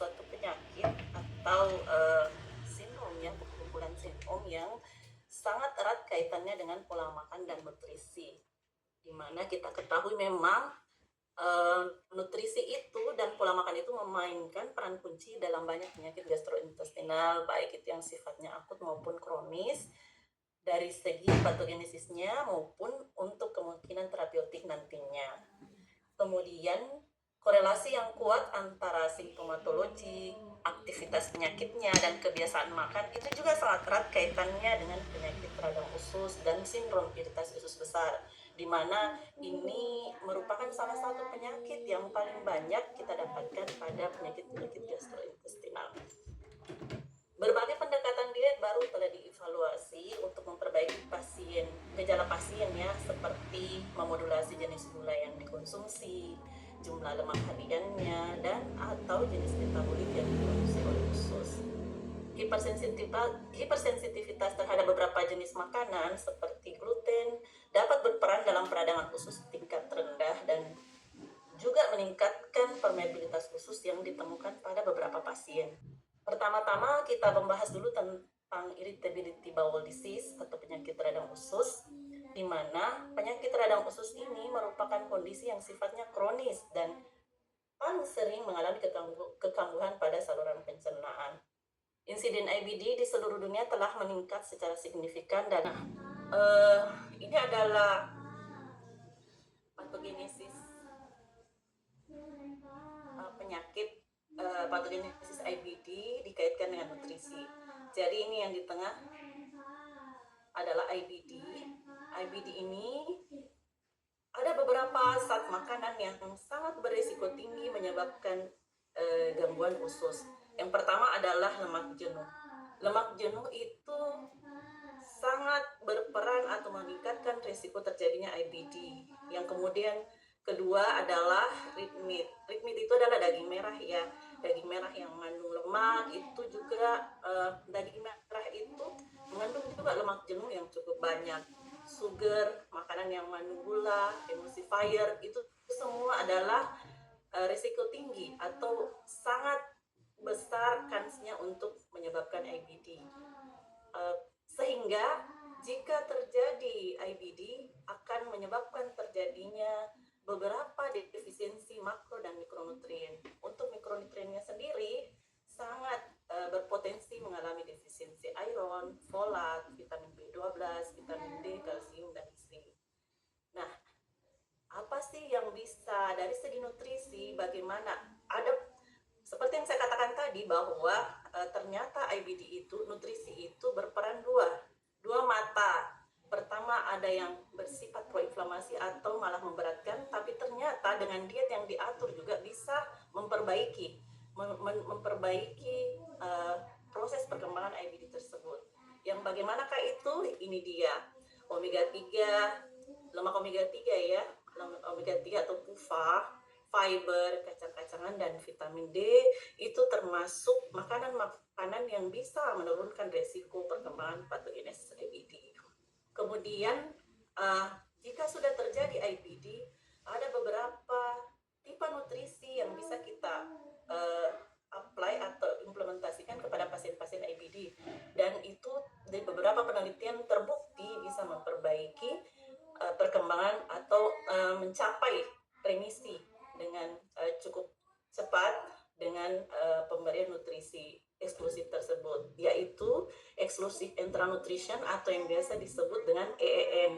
suatu penyakit atau sindrom ya, kumpulan sindrom yang sangat erat kaitannya dengan pola makan dan nutrisi. Di mana kita ketahui memang nutrisi itu dan pola makan itu memainkan peran kunci dalam banyak penyakit gastrointestinal, baik itu yang sifatnya akut maupun kronis, dari segi patogenesisnya maupun untuk kemungkinan terapeutik nantinya. Kemudian korelasi yang kuat antara simptomatologi, aktivitas penyakitnya, dan kebiasaan makan itu juga sangat erat kaitannya dengan penyakit radang usus dan sindrom iritasi usus besar, di mana ini merupakan salah satu penyakit yang paling banyak kita dapatkan pada penyakit-penyakit gastrointestinal. Berbagai pendekatan diet baru telah dievaluasi untuk memperbaiki gejala pasien ya, seperti memodulasi jenis gula yang dikonsumsi, jumlah lemak hariannya, dan atau jenis metabolit yang diproduksi oleh usus. Hipersensitivitas terhadap beberapa jenis makanan seperti gluten dapat berperan dalam peradangan usus tingkat rendah dan juga meningkatkan permeabilitas usus yang ditemukan pada beberapa pasien. Pertama-tama kita membahas dulu tentang irritability bowel disease atau penyakit radang usus, di mana penyakit radang usus ini merupakan kondisi yang sifatnya kronis dan paling sering mengalami kekangguhan pada saluran pencernaan. Insiden IBD di seluruh dunia telah meningkat secara signifikan dan ini adalah patogenesis penyakit patogenesis IBD dikaitkan dengan nutrisi. Jadi ini yang di tengah adalah IBD. IBD ini ada beberapa zat makanan yang sangat berisiko tinggi menyebabkan gangguan usus. Yang pertama adalah lemak jenuh. Lemak jenuh itu sangat berperan atau meningkatkan risiko terjadinya IBD. Yang kemudian kedua adalah red meat. Red meat itu adalah daging merah ya. Daging merah yang mengandung lemak itu juga daging merah itu mengandung juga lemak jenuh yang cukup banyak. Sugar, makanan yang mengandung gula, emulsifier itu semua adalah risiko tinggi atau sangat besar kansnya untuk menyebabkan IBD. Sehingga jika terjadi IBD akan menyebabkan terjadinya beberapa defisiensi makro dan mikronutrien. Untuk mikronutriennya sendiri sangat berpotensi mengalami defisiensi iron, folat, vitamin B12, vitamin D, kalsium, dan zinc. Nah, apa sih yang bisa dari segi nutrisi, bagaimana? Ada seperti yang saya katakan tadi bahwa ternyata IBD itu, nutrisi itu berperan dua mata. Pertama ada yang bersifat proinflamasi atau malah memberatkan, tapi ternyata dengan diet yang diatur juga bisa memperbaiki proses perkembangan IBD tersebut. Yang bagaimanakah itu? Ini dia. Omega 3, lemak omega 3 ya, omega 3 atau PUFA, fiber, kacang-kacangan, dan vitamin D itu termasuk makanan-makanan yang bisa menurunkan resiko perkembangan patogenesis IBD. Kemudian jika sudah terjadi IBD, ada beberapa tipe nutrisi yang bisa kita apply atau implementasikan kepada pasien-pasien IBD, dan itu di beberapa penelitian terbukti bisa memperbaiki perkembangan atau mencapai remisi dengan cukup cepat dengan pemberian nutrisi eksklusif tersebut, yaitu exclusive enteral nutrition atau yang biasa disebut dengan EEN.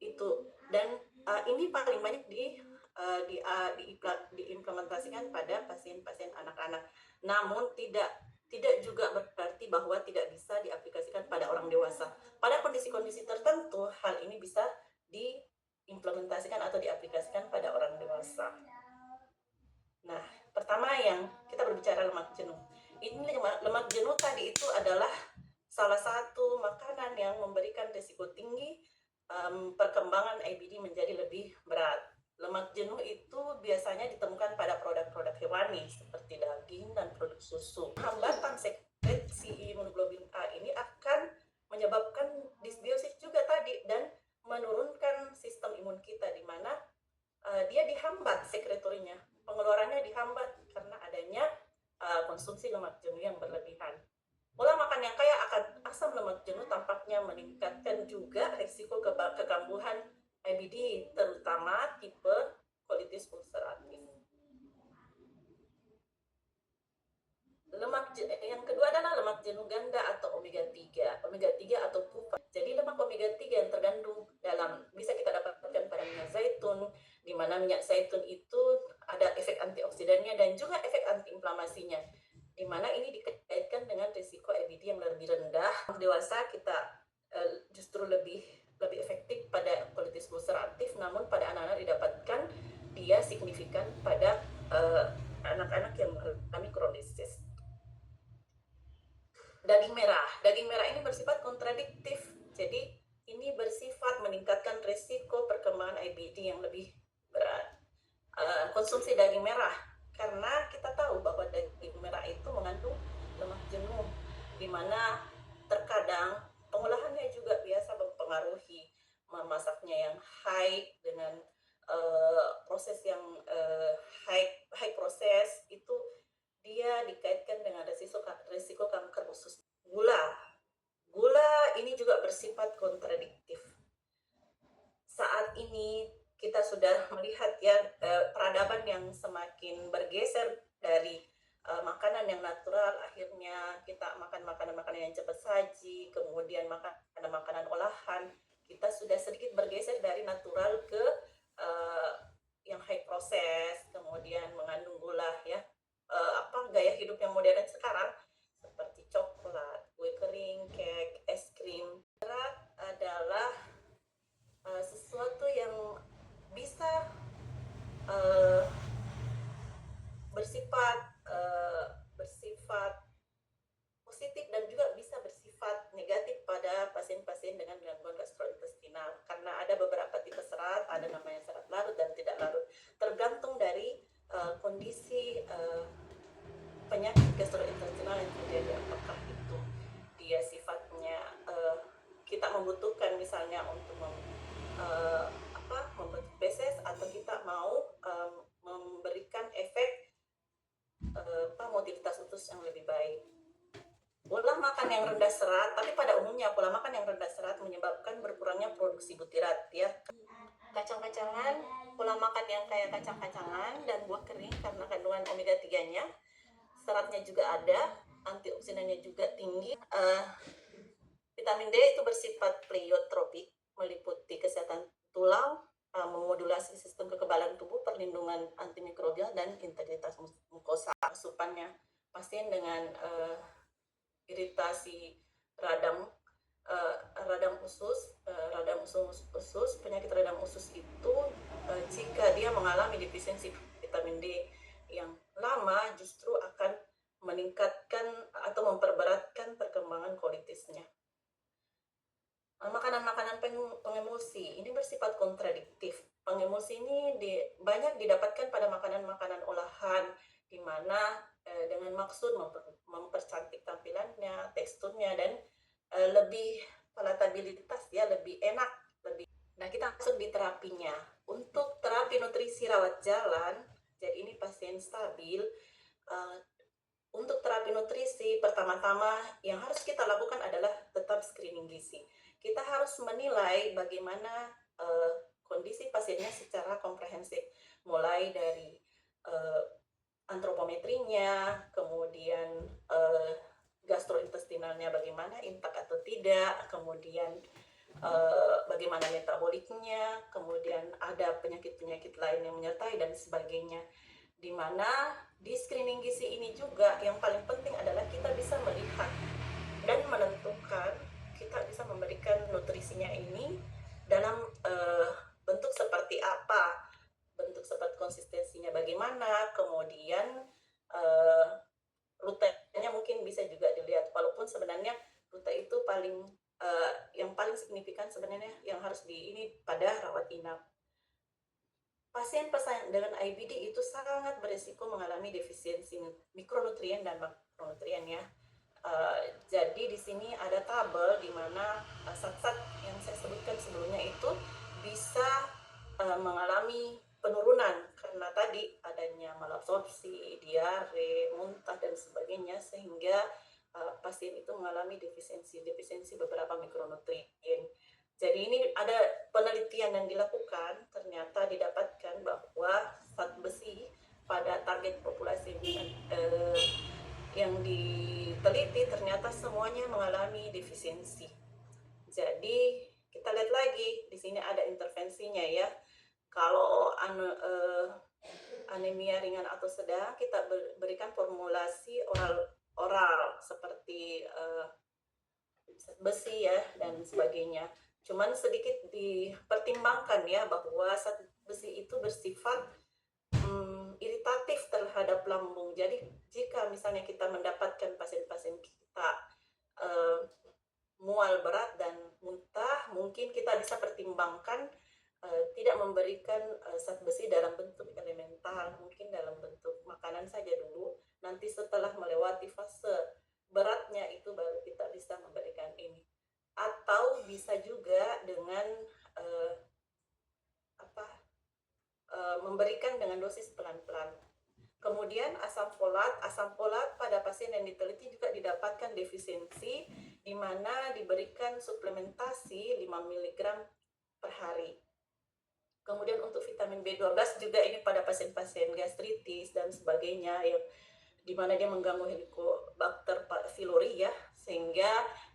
Itu dan ini paling banyak diimplementasikan pada pasien-pasien anak-anak. Namun tidak juga berarti bahwa tidak bisa diaplikasikan pada orang dewasa. Pada kondisi-kondisi tertentu, hal ini bisa diimplementasikan atau diaplikasikan pada orang dewasa. Nah, pertama yang kita berbicara lemak jenuh. Ini lemak jenuh tadi itu adalah salah satu makanan yang memberikan risiko tinggi perkembangan IBD menjadi lebih berat. Lemak jenuh itu biasanya ditemukan pada produk-produk hewani seperti daging dan produk susu. Hambatan sekresi imunoglobulin A ini akan menyebabkan disbiosis juga tadi dan menurunkan sistem imun kita, di mana dia dihambat sekretorinya, pengeluarannya dihambat karena adanya konsumsi lemak jenuh yang berlebihan. Pola makan yang kaya akan asam lemak jenuh tampaknya meningkatkan juga risiko kekambuhan IBD, terutama tipe colitis ulceratif. Yang kedua adalah lemak jenuh ganda atau omega 3. Omega 3 atau PUPA. Jadi lemak omega 3 yang terkandung dalam bisa kita dapatkan pada minyak zaitun, di mana minyak zaitun itu ada efek antioksidannya dan juga efek antiinflamasinya, di mana ini dikaitkan dengan risiko IBD yang lebih rendah. Dewasa kita justru lebih efektif pada colitis ulceratif, namun pada anak-anak didapatkan dia signifikan pada anak-anak yang mengalami kronisis. Daging merah ini bersifat kontradiktif, jadi ini bersifat meningkatkan risiko perkembangan IBD yang lebih berat. Konsumsi daging merah, karena kita tahu bahwa daging merah itu mengandung lemak jenuh, di mana terkadang pengolahannya juga biasa mempengaruhi memasaknya yang high dengan proses yang high proses itu dia dikaitkan dengan risiko kanker usus. Gula ini juga bersifat kontradiktif. Saat ini kita sudah melihat ya peradaban yang semakin bergeser dari makanan yang natural, akhirnya kita makan makanan-makanan yang cepat saji, kemudian makan makanan olahan. Kita sudah sedikit bergeser dari natural ke yang high process, kemudian mengandung gula ya. Gaya hidup yang modern sekarang seperti coklat, kue kering, cake, es krim. Berat adalah sesuatu yang bisa bersifat positif dan juga bisa bersifat negatif pada pasien-pasien dengan gangguan gastrointestinal, karena ada beberapa tipe serat, ada namanya serat larut dan tidak larut, tergantung dari kondisi penyakit gastrointestinal yang terjadi, apakah itu dia sifatnya kita membutuhkan misalnya untuk membentuk feses, atau kita mau memberikan efek motilitas usus yang lebih baik. Pola makan yang rendah serat, tapi pada umumnya pola makan yang rendah serat menyebabkan berkurangnya produksi butirat ya. Kacang-kacangan, pola makan yang kaya kacang-kacangan dan buah kering karena kandungan omega 3-nya, seratnya juga ada, antioksidannya juga tinggi. Vitamin D itu bersifat pleiotropik, meliputi kesehatan tulang, memodulasi sistem kekebalan tubuh, perlindungan antimikrobial, dan integritas mukosa. Asupannya pasien dengan iritasi radang usus, penyakit radang usus itu jika dia mengalami defisiensi vitamin D yang lama justru akan meningkatkan atau memperberatkan perkembangan kolitisnya. Makanan-makanan pengemulsi ini bersifat kontradiktif. Pengemulsi ini banyak didapatkan pada makanan-makanan olahan, di mana dengan maksud mempercantik tampilannya, teksturnya, dan lebih palatabilitas ya, lebih enak. Nah, kita masuk di terapinya. Untuk terapi nutrisi rawat jalan, jadi ini pasien stabil. Untuk terapi nutrisi, pertama-tama yang harus kita lakukan adalah tetap screening gizi. Kita harus menilai bagaimana kondisi pasiennya secara komprehensif, mulai dari antropometrinya, kemudian gastrointestinalnya bagaimana, intak atau tidak, kemudian bagaimana metaboliknya, kemudian ada penyakit-penyakit lain yang menyertai dan sebagainya. Di mana di screening gizi ini juga yang paling penting adalah kita bisa melihat dan menentukan, kita bisa memberikan nutrisinya ini dalam bentuk seperti apa, bentuk seperti konsistensinya bagaimana, kemudian rutenya mungkin bisa juga dilihat, walaupun sebenarnya rute itu yang paling signifikan sebenarnya yang harus ini pada rawat inap. Pasien dengan IBD itu sangat berisiko mengalami defisiensi mikronutrien dan makronutrien ya. Jadi di sini ada tabel di mana zat-zat yang saya sebutkan sebelumnya itu bisa mengalami penurunan karena tadi adanya malabsorpsi, diare, muntah dan sebagainya, sehingga pasien itu mengalami defisiensi beberapa mikronutrien. Jadi ini ada penelitian yang dilakukan, ternyata didapatkan bahwa zat besi pada target populasi yang diteliti ternyata semuanya mengalami defisiensi. Jadi kita lihat lagi di sini ada intervensinya ya. Kalau anemia ringan atau sedang, kita berikan formulasi oral seperti besi ya dan sebagainya. Cuman sedikit dipertimbangkan ya bahwa zat besi itu bersifat iritatif terhadap lambung. Jadi jika misalnya kita mendapatkan pasien-pasien kita mual berat dan muntah, mungkin kita bisa pertimbangkan tidak memberikan zat besi dalam bentuk elemental, mungkin dalam bentuk makanan saja dulu. Nanti setelah melewati fase beratnya itu baru kita bisa memberikan ini. Atau bisa juga dengan memberikan dengan dosis pelan-pelan. Kemudian asam folat pada pasien yang diteliti juga didapatkan defisiensi, di mana diberikan suplementasi 5 mg per hari. Kemudian untuk vitamin B12 juga ini pada pasien-pasien gastritis dan sebagainya, yang di mana dia mengganggu Helicobacter pylori ya, sehingga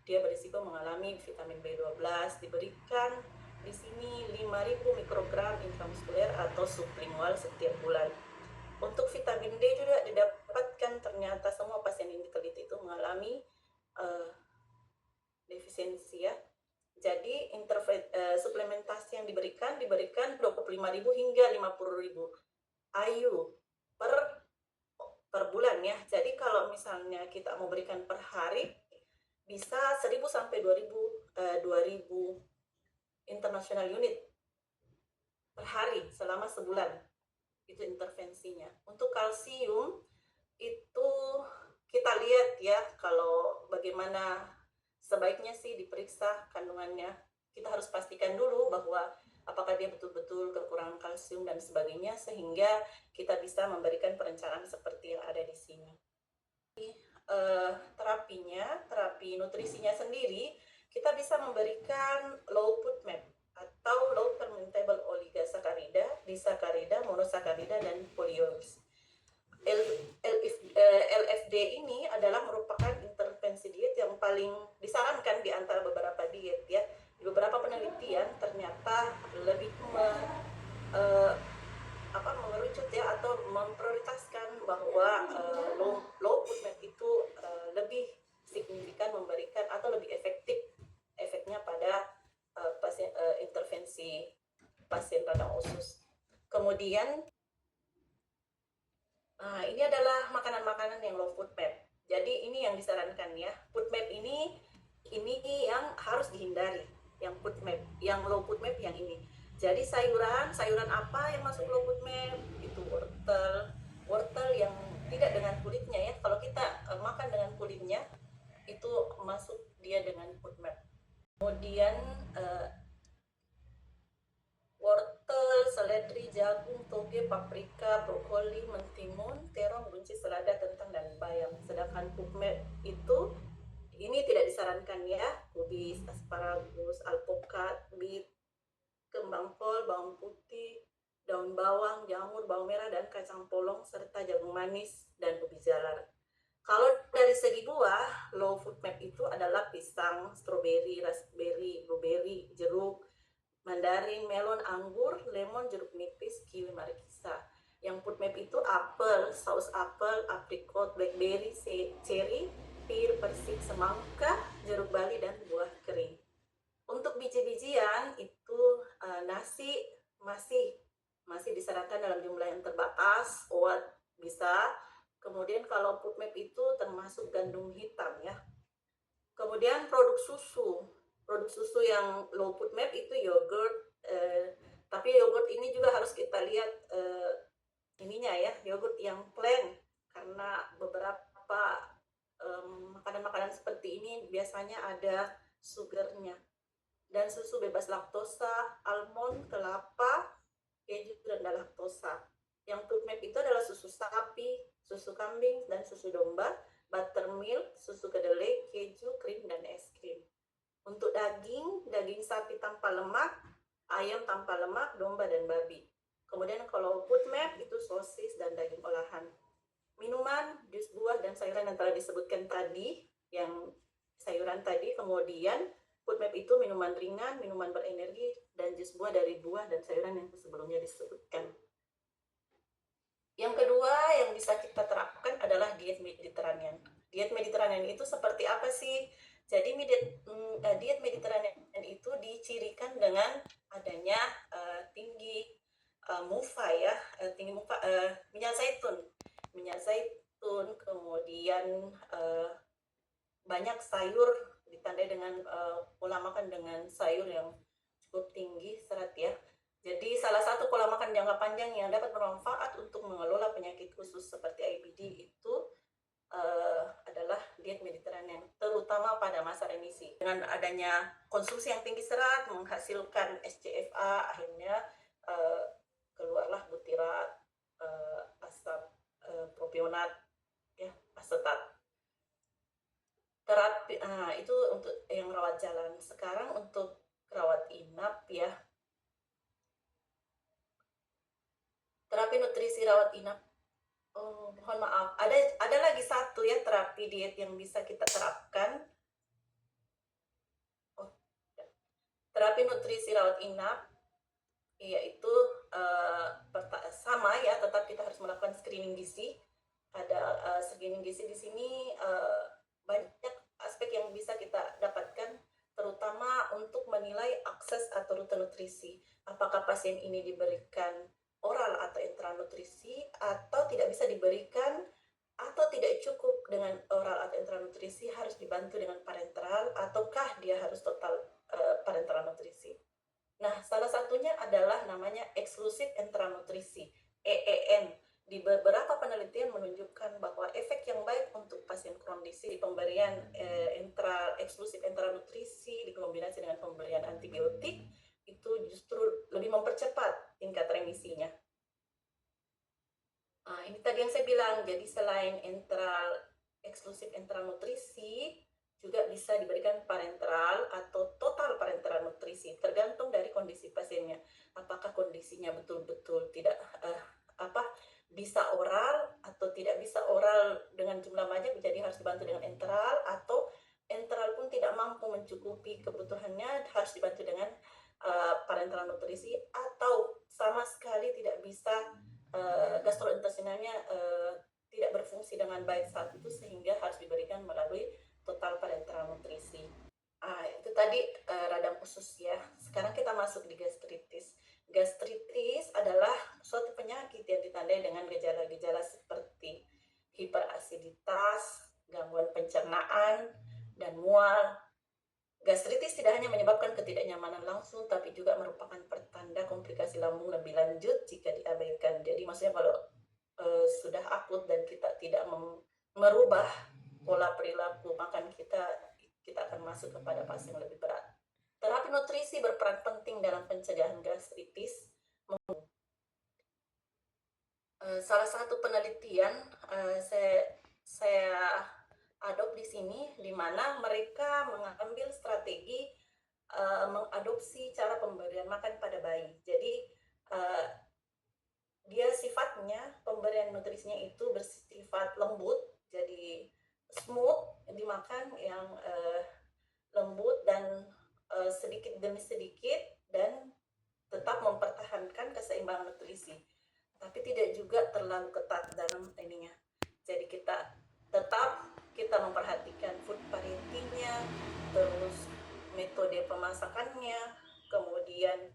dia berisiko mengalami vitamin B12, diberikan di sini 5.000 mikrogram intramuskuler atau sublingual setiap bulan. Untuk vitamin D juga didapatkan, ternyata semua pasien yang diteliti itu mengalami defisiensi ya. Jadi suplementasi yang diberikan 25.000 hingga 50.000 IU per bulan ya. Jadi kalau misalnya kita mau berikan per hari bisa 1.000 sampai 2.000 international unit per hari selama sebulan. Itu intervensinya. Untuk kalsium itu kita lihat ya, kalau bagaimana sebaiknya sih diperiksa kandungannya. Kita harus pastikan dulu bahwa apakah dia betul-betul kekurangan kalsium dan sebagainya, sehingga kita bisa memberikan perencanaan seperti yang ada di sini. Terapi nutrisinya sendiri, kita bisa memberikan low FODMAP atau low fermentable oligosakarida, disakarida, monosakarida, dan polyuris. LFD ini adalah merupakan intervensi diet yang paling disarankan di antara beberapa diet ya. Di beberapa penelitian ternyata lebih mengerucut ya, atau memprioritaskan bahwa low FODMAP itu lebih signifikan memberikan atau lebih efektif efeknya pada intervensi pasien radang usus. Kemudian ini adalah makanan-makanan yang low FODMAP. Jadi ini yang disarankan ya. FODMAP ini yang harus dihindari. Yang FODMAP, yang low FODMAP yang ini. Jadi sayuran apa yang masuk low FODMAP? Itu wortel yang tidak dengan kulitnya ya. Kalau kita makan dengan kulitnya, itu masuk dia dengan FODMAP. Kemudian wortel, seledri, jagung, toge, paprika, brokoli, mentimun, terong, buncis, selada, kentang, dan bayam. Sedangkan FODMAP itu ini tidak disarankan ya. Kubis, asparagus, alpukat, beet, kembang kol, bawang putih, daun bawang, jamur, bawang merah, dan kacang polong, serta jagung manis dan ubi jalar. Kalau dari segi buah, low FODMAP itu adalah pisang, stroberi, raspberry, blueberry, jeruk, mandarin, melon, anggur, lemon, jeruk nipis, kiwi, marikisa. Yang FODMAP itu apel, saus apel, aprikot, blackberry, cherry, pir, persik, semangka, jeruk bali, dan buah kering. Untuk biji-bijian itu nasi masih disarankan dalam jumlah yang terbatas, oat bisa. Kemudian kalau FODMAP itu termasuk gandum hitam ya. Kemudian produk susu yang low FODMAP itu yogurt, tapi yogurt ini juga harus kita lihat ininya ya, yogurt yang plain, karena beberapa makanan-makanan seperti ini biasanya ada sugarnya. Dan susu bebas laktosa, almond, kelapa, keju, rendah laktosa. Yang FODMAP itu adalah susu sapi, susu kambing, dan susu domba, buttermilk, susu kedelai, keju, krim, dan es krim. Untuk daging, daging sapi tanpa lemak, ayam tanpa lemak, domba, dan babi. Kemudian kalau FODMAP itu sosis dan daging olahan. Minuman, jus buah, dan sayuran yang telah disebutkan tadi, yang sayuran tadi. Kemudian FODMAP itu minuman ringan, minuman berenergi, dan jus buah dari buah dan sayuran yang sebelumnya disebutkan. Yang kedua yang bisa kita terapkan adalah diet Mediterranean. Diet Mediterranean itu seperti apa sih? Jadi diet Mediterranean itu dicirikan dengan adanya tinggi mufa ya, tinggi mufa, minyak zaitun, kemudian banyak sayur, ditandai dengan pola makan dengan sayur yang cukup tinggi serat ya. Jadi salah satu pola makan jangka panjang yang dapat bermanfaat untuk mengelola penyakit khusus seperti IBD itu adalah diet Mediterranean, terutama pada masa remisi. Dengan adanya konsumsi yang tinggi serat menghasilkan SCFA, akhirnya keluarlah butirat, asam propionat, ya, asetat. Terapi, itu untuk yang rawat jalan. Sekarang untuk rawat inap ya. Terapi nutrisi rawat inap. Oh, mohon maaf. Ada lagi satu ya terapi diet yang bisa kita terapkan. Oh, terapi nutrisi rawat inap yaitu sama ya, tetap kita harus melakukan screening gizi. Ada screening gizi di sini, banyak aspek yang bisa kita dapatkan, terutama untuk menilai akses atau rute nutrisi. Apakah pasien ini diberikan oral atau intranutrisi, atau tidak bisa diberikan, atau tidak cukup dengan oral atau intranutrisi, harus dibantu dengan parenteral, ataukah dia harus total parenteral nutrisi. Nah, salah satunya adalah namanya eksklusif intranutrisi, EEN. Di beberapa penelitian menunjukkan bahwa efek yang baik untuk pasien kondisi di pemberian eksklusif intranutrisi dikombinasi dengan pemberian antibiotik itu justru lebih mempercepat tingkat remisinya. Nah, ini tadi yang saya bilang, jadi selain eksklusif intranutrisi, juga bisa diberikan parenteral atau total parenteral nutrisi, tergantung dari kondisi pasiennya. Apakah kondisinya betul-betul tidak bisa oral atau tidak bisa oral dengan jumlah banyak, jadi harus dibantu dengan enteral, atau enteral pun tidak mampu mencukupi kebutuhannya, harus dibantu dengan parenteral nutrisi, atau sama sekali tidak bisa, gastrointestinalnya tidak berfungsi dengan baik saat itu, sehingga harus diberikan melalui total parenteral nutrisi. Itu tadi radang usus ya. Sekarang kita masuk di gastritis. Gastritis adalah suatu penyakit yang ditandai dengan gejala-gejala seperti hiperasiditas, gangguan pencernaan, dan mual. Gastritis tidak hanya menyebabkan ketidaknyamanan langsung, tapi juga merupakan pertanda komplikasi lambung lebih lanjut jika diabaikan. Jadi maksudnya kalau sudah akut dan kita tidak merubah pola perilaku makan kita akan masuk kepada fase yang lebih berat. Terapi nutrisi berperan penting dalam pencegahan gastritis. Salah satu penelitian saya adopt di sini, di mana mereka mengambil strategi mengadopsi cara pemberian makan pada bayi. Jadi dia sifatnya, pemberian nutrisinya itu bersifat lembut, jadi smooth dimakan, yang lembut dan sedikit demi sedikit, dan tetap mempertahankan keseimbangan nutrisi, tapi tidak juga terlalu ketat dalam ininya. Jadi kita tetap memperhatikan food variety-nya, terus metode pemasakannya, kemudian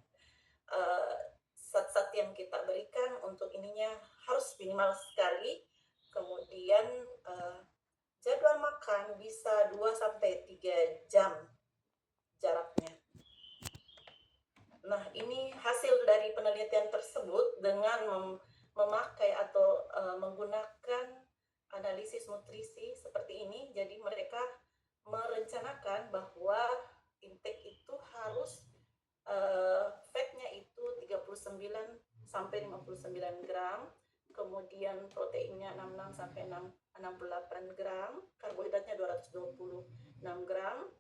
zat-zat yang kita berikan untuk ininya harus minimal sekali, kemudian jadwal makan bisa 2-3 jam jaraknya. Nah, ini hasil dari penelitian tersebut dengan memakai atau menggunakan analisis nutrisi seperti ini. Jadi mereka merencanakan bahwa intake itu harus fatnya itu 39-59 gram, kemudian proteinnya 66 sampai 68 gram, karbohidratnya 226 gram,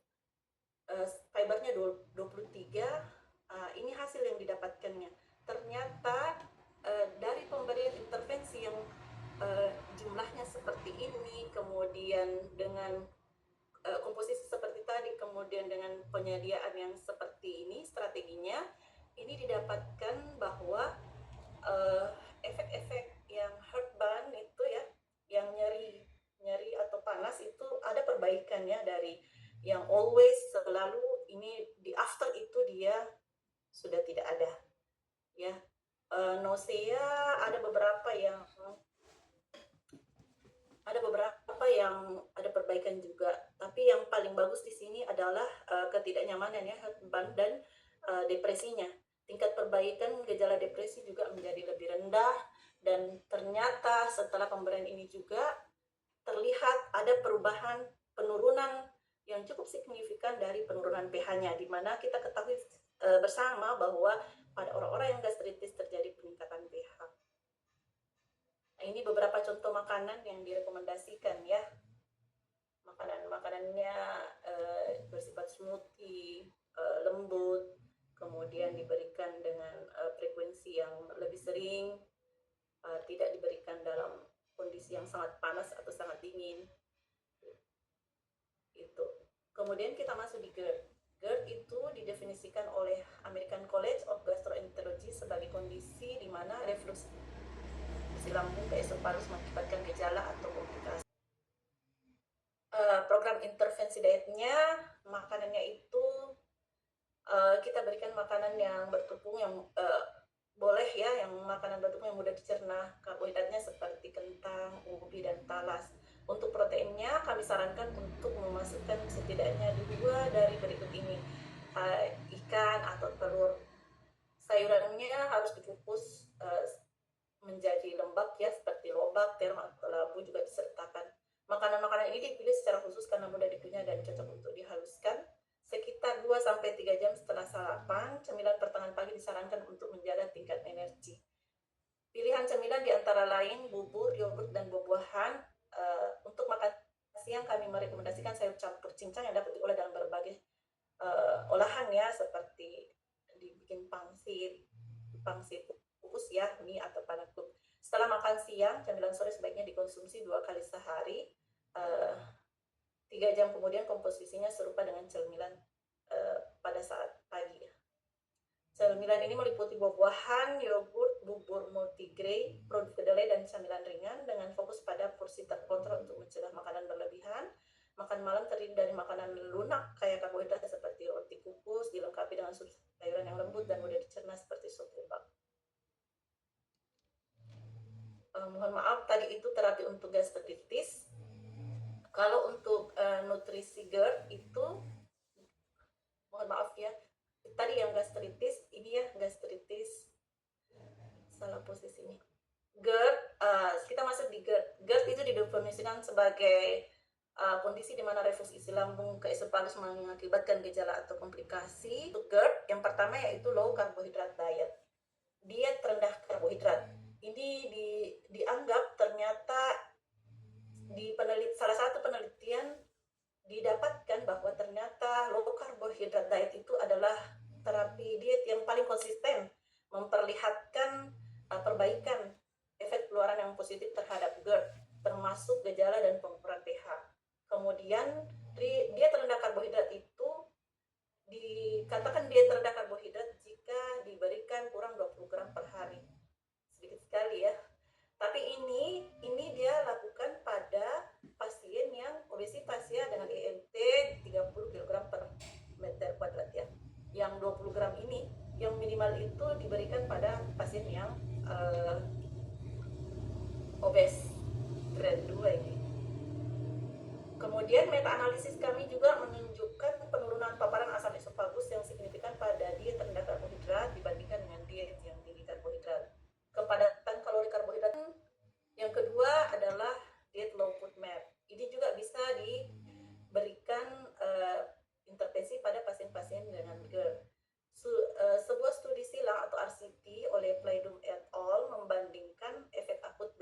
fibernya 23. Ini hasil yang didapatkannya. Ternyata dari pemberian intervensi yang jumlahnya seperti ini, kemudian dengan komposisi seperti tadi, kemudian dengan penyediaan yang seperti ini, strateginya, ini didapatkan bahwa efek-efek yang heartburn itu ya, yang nyeri atau panas itu ada perbaikan ya, dari yang always selalu, ini di after itu dia sudah tidak ada ya. Nausea ada perbaikan juga, tapi yang paling bagus di sini adalah ketidaknyamanan ya, heartburn dan depresinya. Tingkat perbaikan gejala depresi juga menjadi lebih rendah, dan ternyata setelah pemberian ini juga terlihat ada penurunan yang cukup signifikan dari penurunan pH-nya, di mana kita ketahui bersama bahwa pada orang-orang yang gastritis terjadi peningkatan pH. Nah, ini beberapa contoh makanan yang direkomendasikan ya. Makanannya bersifat smoothie, lembut, kemudian diberikan dengan frekuensi yang lebih sering, tidak diberikan dalam kondisi yang sangat panas atau sangat dingin. Itu. Kemudian kita masuk di GERD. GERD itu didefinisikan oleh American College of Gastroenterology sebagai kondisi di mana reflux lambung ke esofagus mengakibatkan gejala atau komplikasi. Program intervensi dietnya, makanannya itu kita berikan makanan yang bertepung, yang boleh ya, yang makanan bertepung yang mudah dicerna, karbohidratnya seperti kentang, ubi, dan talas. Untuk proteinnya kami sarankan untuk memasukkan setidaknya 2 dari berikut ini, ikan atau telur. Sayurannya harus dikukus menjadi lembab ya, seperti lobak, terong, atau labu juga disertakan. Makanan-makanan ini dipilih secara khusus karena mudah dikunyah dan cocok untuk dihaluskan. Sekitar 2-3 jam setelah sarapan, cemilan pertengahan pagi disarankan untuk menjaga tingkat energi. Pilihan cemilan diantara lain bubur, yogurt, dan buah-buahan. Untuk makan siang kami merekomendasikan sayur campur cincang yang dapat diolah dalam berbagai olahan ya, seperti dibikin pangsit kukus ya, mie atau panakuk. Setelah makan siang, camilan sore sebaiknya dikonsumsi 2 kali sehari. 3 jam kemudian komposisinya serupa dengan cemilan pada saat pagi. Cemilan ini meliputi buah-buahan, yogurt, bubur multigrain, produk kedelai, dan camilan ringan dengan fokus pada porsi terkontrol untuk mencegah makanan berlebihan. Makan malam terdiri dari makanan lunak kaya karbohidrat seperti roti kukus, dilengkapi dengan sup sayuran yang lembut dan mudah dicerna seperti sup lebak. Mohon maaf, tadi itu terapi untuk gastritis. Kalau untuk nutrisi GERD itu, mohon maaf ya, tadi yang gastritis, ini ya gastritis, salah posisinya. GERD, kita masuk di GERD. GERD itu didefinisikan sebagai kondisi di mana reflux isi lambung ke esofagus mengakibatkan gejala atau komplikasi. Untuk GERD, yang pertama yaitu low carbohydrate diet. Diet rendah karbohidrat. Ini dianggap ternyata di salah satu penelitian didapatkan bahwa ternyata low carbohydrate diet itu adalah terapi diet yang paling konsisten memperlihatkan perbaikan efek keluaran yang positif terhadap GERD, termasuk gejala dan pengukuran pH. Kemudian diet rendah karbohidrat itu dikatakan diet rendah karbohidrat jika diberikan kurang 20 gram per hari. Sedikit sekali ya. Tapi ini dia lakukan pada pasien yang obesitas ya, dengan IMT 30 kg per meter kuadrat ya. Yang 20 gram ini, yang minimal itu diberikan pada pasien yang obes grade 2 ini. Kemudian meta-analisis kami juga menunjukkan penurunan paparan asam esofagus yang signifikan pada diet rendah karbohidrat dibandingkan dengan diet yang tinggi karbohidrat. Kepadatan kalori karbohidrat. Yang kedua adalah diet low FODMAP. Ini juga bisa diberikan intervensi pada pasien-pasien dengan GERD. Sebuah studi silang atau RCT oleh Playdum et al. Membandingkan efek akut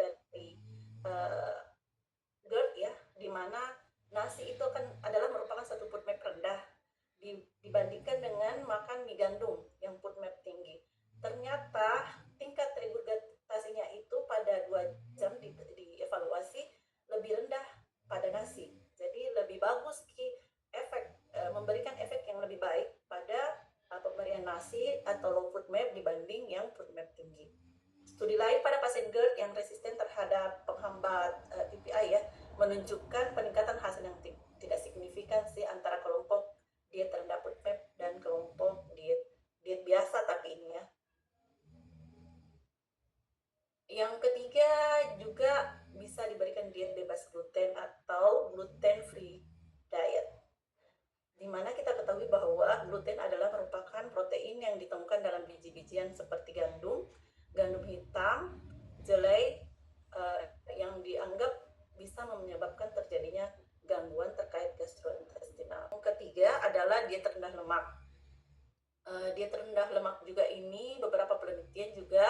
GERD yang resisten terhadap penghambat PPI ya, menunjukkan peningkatan hasil yang tidak signifikan sih antara kelompok diet rendah FODMAP dan kelompok diet biasa tapi ini ya. Yang ketiga juga bisa diberikan diet bebas gluten atau gluten free diet, di mana kita ketahui bahwa gluten adalah merupakan protein yang ditemukan dalam biji-bijian seperti gandum hitam, jelai, yang dianggap bisa menyebabkan terjadinya gangguan terkait gastrointestinal. Yang ketiga adalah diet rendah lemak. Diet rendah lemak juga ini beberapa penelitian juga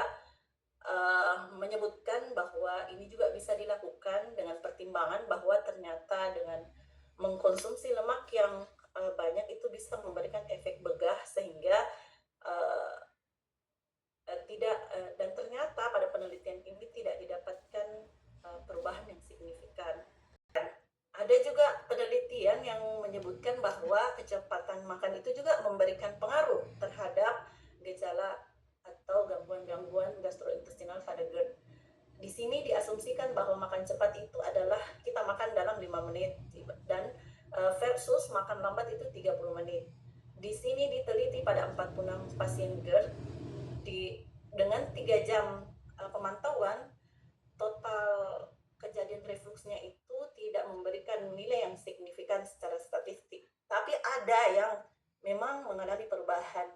menyebutkan bahwa ini juga bisa dilakukan dengan pertimbangan bahwa ternyata dengan mengkonsumsi lemak yang banyak itu bisa memberikan efek begah sehingga tidak dan ternyata pada penelitian ini tidak didapatkan perubahan yang signifikan. Ada juga penelitian yang menyebutkan bahwa kecepatan makan itu juga memberikan pengaruh terhadap gejala atau gangguan-gangguan gastrointestinal pada GERD. Di sini diasumsikan bahwa makan cepat itu adalah kita makan dalam 5 menit dan versus makan lambat itu 30 menit. Di sini diteliti pada 46 pasien GERD dengan 3 jam pemantauan, total kejadian refluksnya itu tidak memberikan nilai yang signifikan secara statistik. Tapi ada yang memang mengalami perubahan